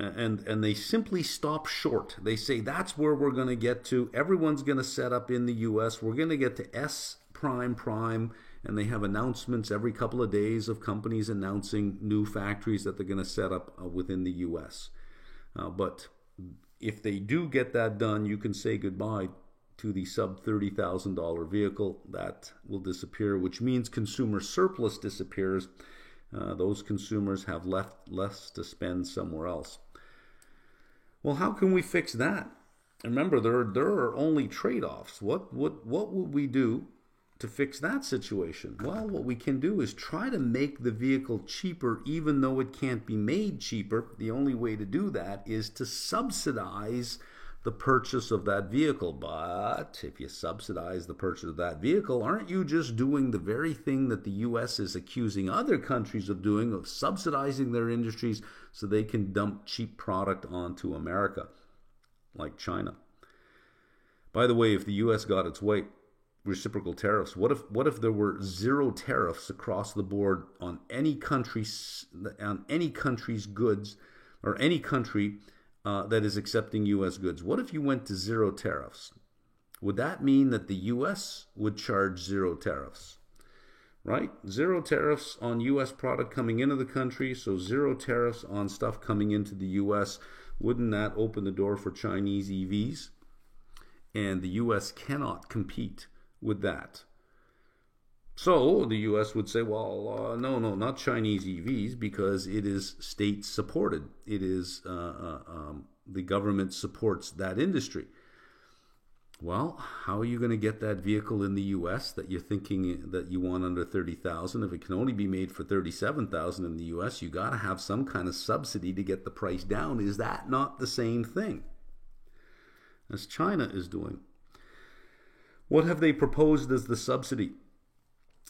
And they simply stop short. They say that's where we're going to get to. Everyone's going to set up in the U.S. We're going to get to S prime prime, and they have announcements every couple of days of companies announcing new factories that they're going to set up within the U.S. But if they do get that done, you can say goodbye to the sub $30,000 vehicle. That will disappear, which means consumer surplus disappears. Those consumers have less to spend somewhere else. Well, how can we fix that? Remember, there are only trade-offs. What would we do to fix that situation? Well, what we can do is try to make the vehicle cheaper, even though it can't be made cheaper. The only way to do that is to subsidize the purchase of that vehicle. But if you subsidize the purchase of that vehicle, aren't you just doing the very thing that the U.S. is accusing other countries of doing, of subsidizing their industries so they can dump cheap product onto America, like China? By the way, if the U.S. got its way, reciprocal tariffs, what if there were zero tariffs across the board on any country's goods, or any country that is accepting U.S. goods? What if you went to zero tariffs? Would that mean that the U.S. would charge zero tariffs? Right? Zero tariffs on U.S. product coming into the country, so zero tariffs on stuff coming into the U.S. Wouldn't that open the door for Chinese EVs? And the U.S. cannot compete with that. So the U.S. would say, well, no, not Chinese EVs, because it is state supported. It is the government supports that industry. Well, how are you going to get that vehicle in the U.S. that you're thinking that you want under $30,000? If it can only be made for $37,000 in the U.S., you got to have some kind of subsidy to get the price down. Is that not the same thing as China is doing? What have they proposed as the subsidy?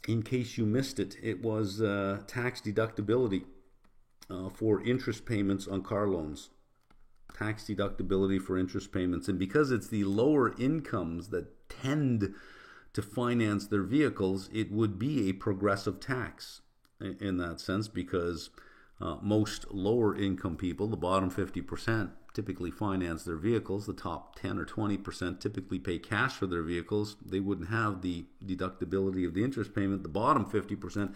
In case you missed it, it was tax deductibility for interest payments on car loans. Tax deductibility for interest payments. And because it's the lower incomes that tend to finance their vehicles, it would be a progressive tax in that sense, because most lower income people, the bottom 50%, typically finance their vehicles. The top 10 or 20% typically pay cash for their vehicles. They wouldn't have the deductibility of the interest payment. The bottom 50%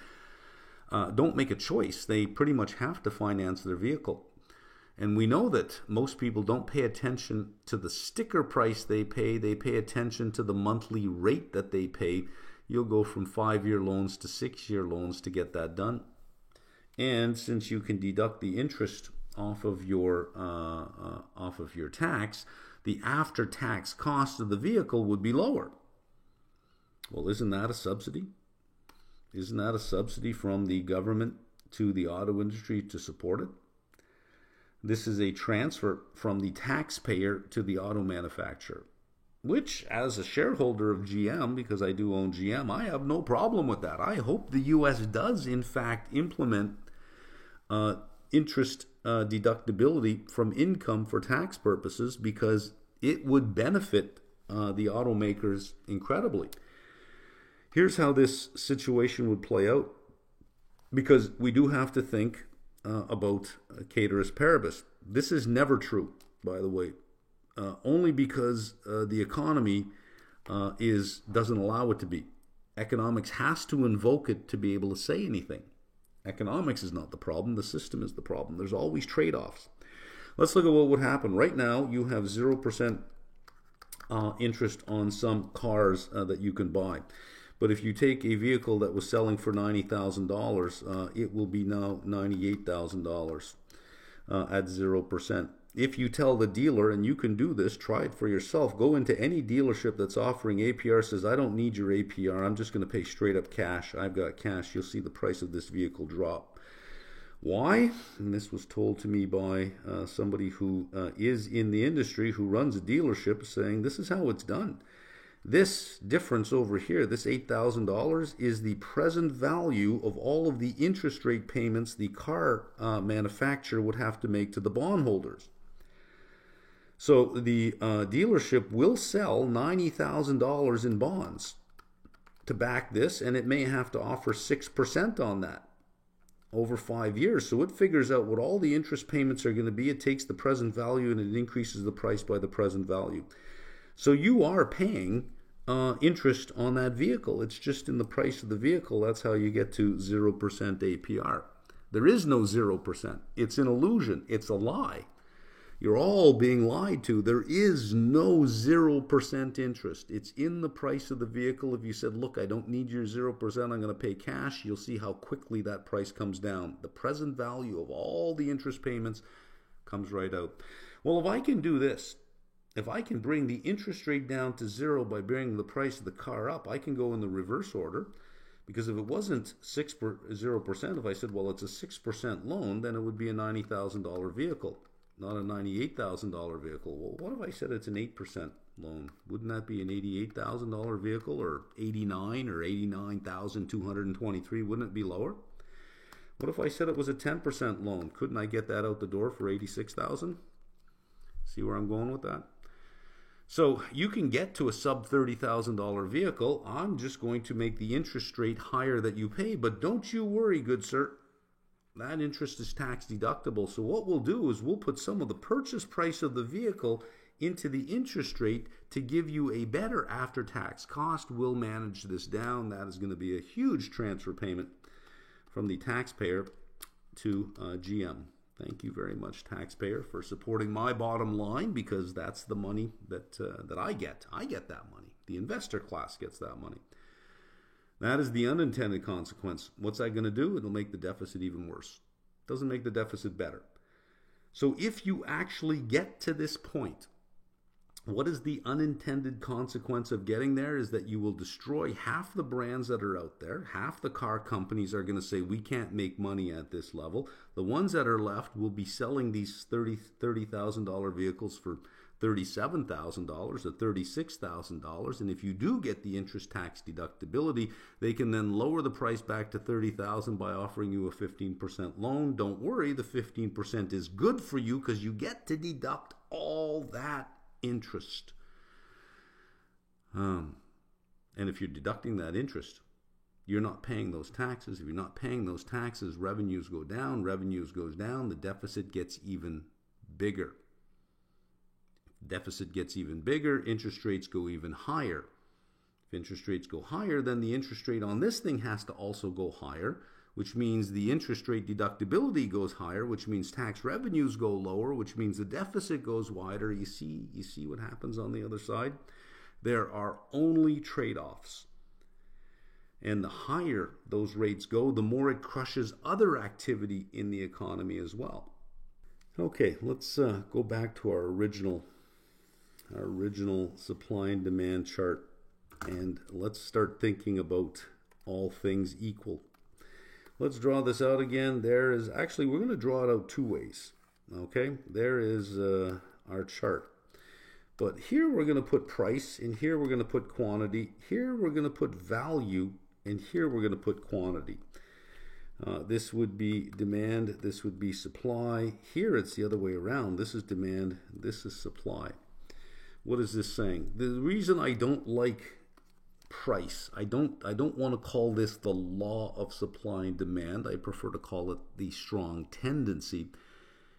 don't make a choice. They pretty much have to finance their vehicle. And we know that most people don't pay attention to the sticker price they pay attention to the monthly rate that they pay. You'll go from 5-year loans to 6-year loans to get that done. And since you can deduct the interest off of your tax, the after-tax cost of the vehicle would be lower. Well, isn't that a subsidy? Isn't that a subsidy from the government to the auto industry to support it? This is a transfer from the taxpayer to the auto manufacturer, which, as a shareholder of GM, because I do own GM, I have no problem with that. I hope the U.S. does, in fact, implement interest deductibility from income for tax purposes, because it would benefit the automakers incredibly. Here's how this situation would play out, because we do have to think about ceteris paribus. This is never true, by the way, only because the economy doesn't allow it to be. Economics has to invoke it to be able to say anything. Economics is not the problem. The system is the problem. There's always trade-offs. Let's look at what would happen. Right now, you have 0% interest on some cars that you can buy. But if you take a vehicle that was selling for $90,000, it will be now $98,000 at 0%. If you tell the dealer, and you can do this, try it for yourself, go into any dealership that's offering APR, says, I don't need your APR, I'm just going to pay straight up cash, I've got cash, you'll see the price of this vehicle drop. Why? And this was told to me by somebody who is in the industry, who runs a dealership, saying this is how it's done. This difference over here, this $8,000, is the present value of all of the interest rate payments the car manufacturer would have to make to the bondholders. So the dealership will sell $90,000 in bonds to back this, and it may have to offer 6% on that over 5 years. So it figures out what all the interest payments are going to be. It takes the present value and it increases the price by the present value. So you are paying interest on that vehicle. It's just in the price of the vehicle. That's how you get to 0% APR. There is no 0%. It's an illusion. It's a lie. You're all being lied to. There is no 0% interest. It's in the price of the vehicle. If you said, look, I don't need your 0%, I'm going to pay cash, you'll see how quickly that price comes down. The present value of all the interest payments comes right out. Well, if I can do this, if I can bring the interest rate down to 0 by bringing the price of the car up, I can go in the reverse order. Because if it wasn't 0%, if I said, well, it's a 6% loan, then it would be a $90,000 vehicle, not a $98,000 vehicle. Well, what if I said it's an 8% loan? Wouldn't that be an $88,000 vehicle, or 89 or 89,223? Wouldn't it be lower? What if I said it was a 10% loan? Couldn't I get that out the door for 86,000? See where I'm going with that? So you can get to a sub $30,000 vehicle. I'm just going to make the interest rate higher that you pay, but don't you worry, good sir. That interest is tax deductible. So what we'll do is we'll put some of the purchase price of the vehicle into the interest rate to give you a better after-tax cost. We'll manage this down. That is going to be a huge transfer payment from the taxpayer to GM. Thank you very much, taxpayer, for supporting my bottom line, because that's the money that I get. I get that money. The investor class gets that money. That is the unintended consequence. What's that going to do? It'll make the deficit even worse. It doesn't make the deficit better. So if you actually get to this point, what is the unintended consequence of getting there is that you will destroy half the brands that are out there. Half the car companies are going to say, we can't make money at this level. The ones that are left will be selling these $30,000 vehicles for $37,000 or $36,000. And if you do get the interest tax deductibility, they can then lower the price back to $30,000 by offering you a 15% loan. Don't worry, the 15% is good for you because you get to deduct all that interest. And if you're deducting that interest, you're not paying those taxes. If you're not paying those taxes, revenues go down, the deficit gets even bigger. Deficit gets even bigger, interest rates go even higher. If interest rates go higher, then the interest rate on this thing has to also go higher, which means the interest rate deductibility goes higher, which means tax revenues go lower, which means the deficit goes wider. You see what happens on the other side? There are only trade-offs. And the higher those rates go, the more it crushes other activity in the economy as well. Okay, let's go back to our original supply and demand chart, and let's start thinking about all things equal. Let's draw this out again. There is actually, we're going to draw it out two ways. Okay, there is our chart. But here we're going to put price, and here we're going to put quantity. Here we're going to put value, and here we're going to put quantity. This would be demand, this would be supply. Here it's the other way around. This is demand, this is supply. What is this saying? The reason I don't like price, I don't want to call this the law of supply and demand. I prefer to call it the strong tendency,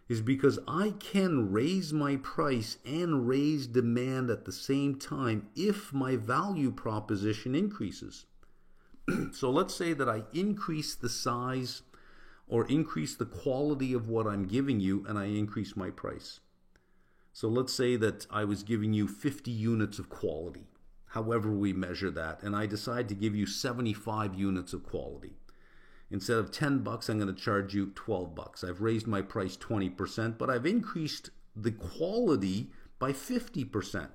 is because I can raise my price and raise demand at the same time if my value proposition increases. So let's say that I increase the size or increase the quality of what I'm giving you, and I increase my price. So let's say that I was giving you 50 units of quality, however we measure that, and I decide to give you 75 units of quality. Instead of $10, I'm going to charge you $12. I've raised my price 20%, but I've increased the quality by 50%,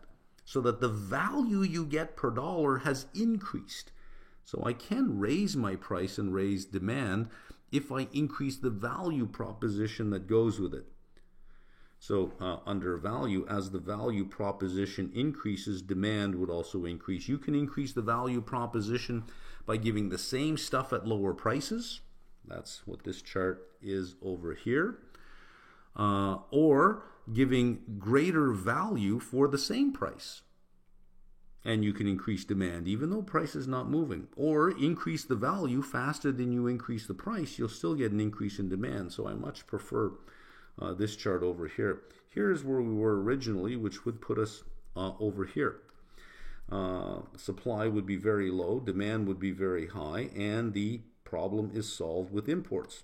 so that the value you get per dollar has increased. So I can raise my price and raise demand if I increase the value proposition that goes with it. So under value, as the value proposition increases, demand would also increase. You can increase the value proposition by giving the same stuff at lower prices. That's what this chart is over here. Or giving greater value for the same price. And you can increase demand even though price is not moving. Or increase the value faster than you increase the price. You'll still get an increase in demand. So I much prefer this chart over here. Here's where we were originally, which would put us over here. Supply would be very low, demand would be very high, and the problem is solved with imports.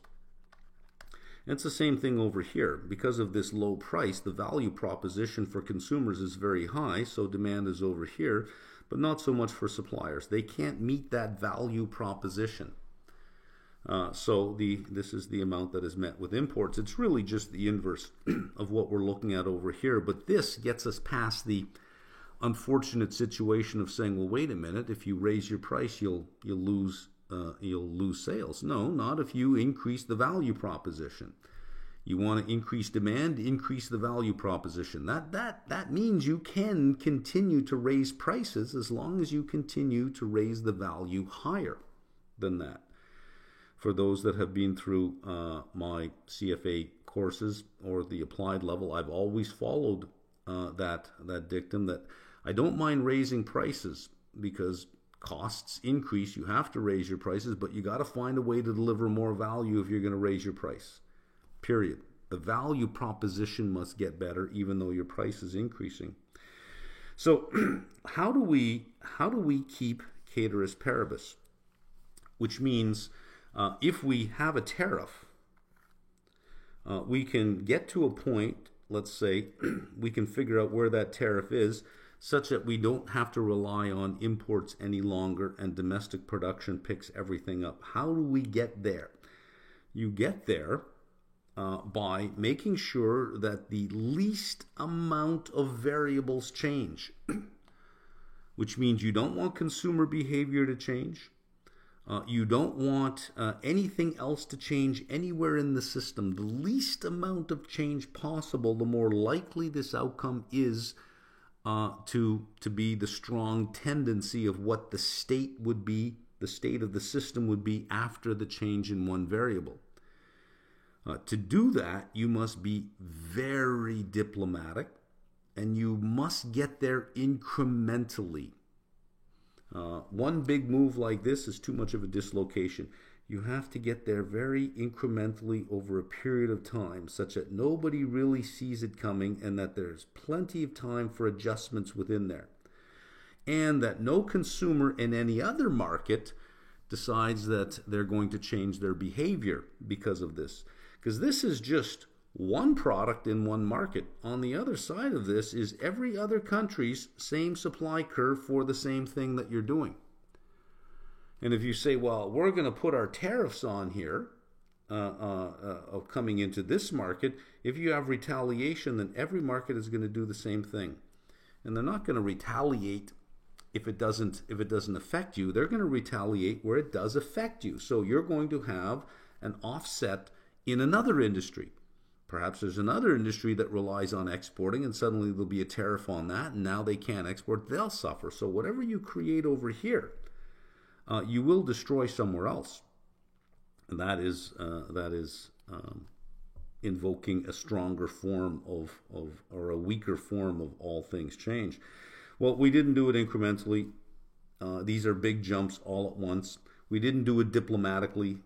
And it's the same thing over here. Because of this low price, the value proposition for consumers is very high, so demand is over here, but not so much for suppliers. They can't meet that value proposition. So this is the amount that is met with imports. It's really just the inverse of what we're looking at over here, but this gets us past the unfortunate situation of saying, well, wait a minute, if you raise your price, you'll lose sales. No, not if you increase the value proposition. You want to increase demand, increase the value proposition. That means you can continue to raise prices as long as you continue to raise the value higher than that. For those that have been through my CFA courses or the applied level, I've always followed that dictum that I don't mind raising prices because costs increase. You have to raise your prices, but you got to find a way to deliver more value if you're going to raise your price. Period. The value proposition must get better even though your price is increasing. So how do we keep ceteris paribus? Which means if we have a tariff, we can get to a point, let's say, we can figure out where that tariff is such that we don't have to rely on imports any longer and domestic production picks everything up. How do we get there? You get there by making sure that the least amount of variables change, which means you don't want consumer behavior to change. You don't want anything else to change anywhere in the system. The least amount of change possible, the more likely this outcome is to be the strong tendency of what the state would be, the state of the system would be after the change in one variable. To do that, you must be very diplomatic, and you must get there incrementally. One big move like this is too much of a dislocation. You have to get there very incrementally over a period of time such that nobody really sees it coming and that there's plenty of time for adjustments within there. And that no consumer in any other market decides that they're going to change their behavior because of this. Because this is just one product in one market. On the other side of this is every other country's same supply curve for the same thing that you're doing. And if you say, well, we're going to put our tariffs on here of coming into this market, if you have retaliation, then every market is going to do the same thing. And they're not going to retaliate if it doesn't affect you. They're going to retaliate where it does affect you. So you're going to have an offset in another industry. Perhaps there's another industry that relies on exporting and suddenly there'll be a tariff on that and now they can't export, they'll suffer. So whatever you create over here, you will destroy somewhere else. And that is invoking a stronger form or a weaker form of all things change. Well, we didn't do it incrementally. These are big jumps all at once. We didn't do it diplomatically.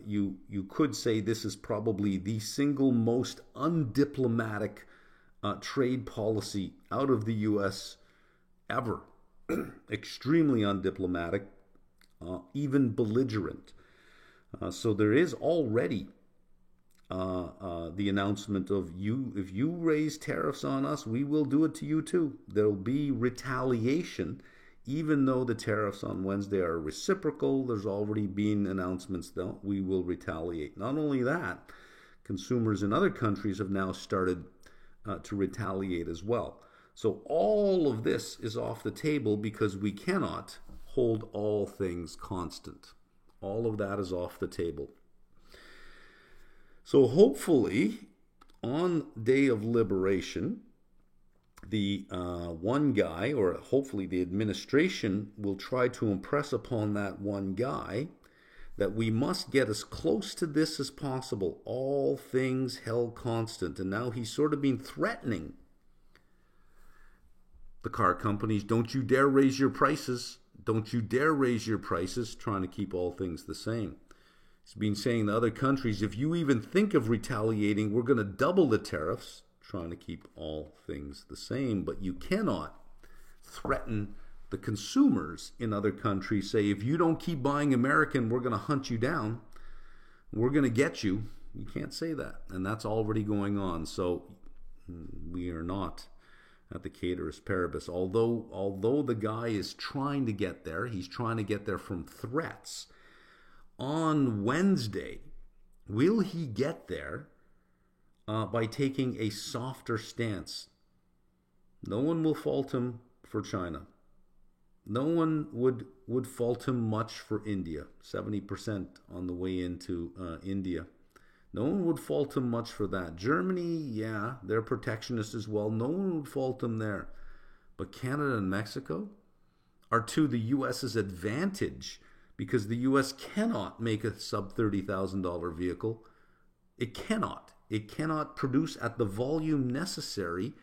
You could say this is probably the single most undiplomatic trade policy out of the U.S. ever. Extremely undiplomatic, even belligerent. So there is already the announcement of if you raise tariffs on us, we will do it to you too. There'll be retaliation. Even though the tariffs on Wednesday are reciprocal, there's already been announcements that we will retaliate. Not only that, consumers in other countries have now started to retaliate as well. So all of this is off the table because we cannot hold all things constant. All of that is off the table. So hopefully, on Day of Liberation, the one guy, or hopefully the administration, will try to impress upon that one guy that we must get as close to this as possible, all things held constant. And now he's sort of been threatening the car companies, don't you dare raise your prices, don't you dare raise your prices, trying to keep all things the same. He's been saying to other countries, if you even think of retaliating, we're going to double the tariffs, trying to keep all things the same. But you cannot threaten the consumers in other countries, say, if you don't keep buying American, we're going to hunt you down. We're going to get you. You can't say that. And that's already going on. So we are not at the Caeteris Paribus. Although the guy is trying to get there, he's trying to get there from threats. On Wednesday, will he get there by taking a softer stance? No one will fault him for China. No one would fault him much for India. 70% on the way into India. No one would fault him much for that. Germany, yeah, they're protectionist as well. No one would fault him there. But Canada and Mexico are to the U.S.'s advantage because the U.S. cannot make a sub $30,000 vehicle. It cannot. It cannot produce at the volume necessary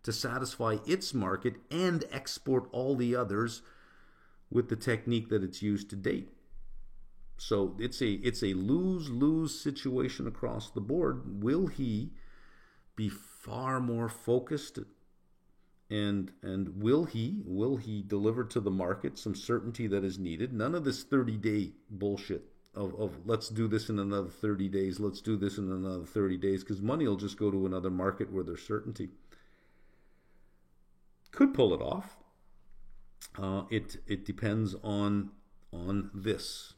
to satisfy its market and export all the others with the technique that it's used to date. So it's a lose-lose situation across the board. Will he be far more focused, and will he deliver to the market some certainty that is needed? None of this 30-day bullshit of let's do this in another 30 days, let's do this in another 30 days, because money will just go to another market where there's certainty. Could pull it off. It depends on this.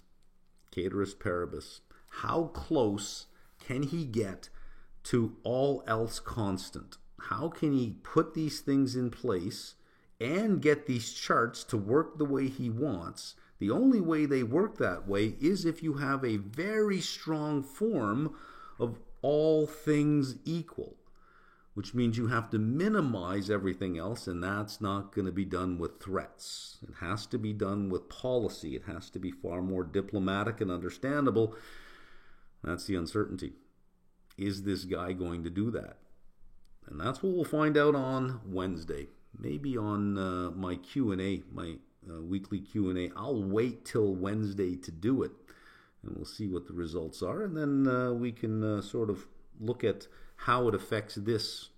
Caeteris Paribus. How close can he get to all else constant? How can he put these things in place and get these charts to work the way he wants? The only way they work that way is if you have a very strong form of all things equal, which means you have to minimize everything else, and that's not going to be done with threats. It has to be done with policy. It has to be far more diplomatic and understandable. That's the uncertainty. Is this guy going to do that? And that's what we'll find out on Wednesday. Maybe on my Q&A, my weekly Q&A. I'll wait till Wednesday to do it, and we'll see what the results are, and then we can sort of look at how it affects this,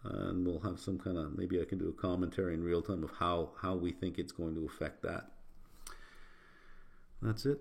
and we'll have some kind of, maybe I can do a commentary in real time of how we think it's going to affect that. That's it.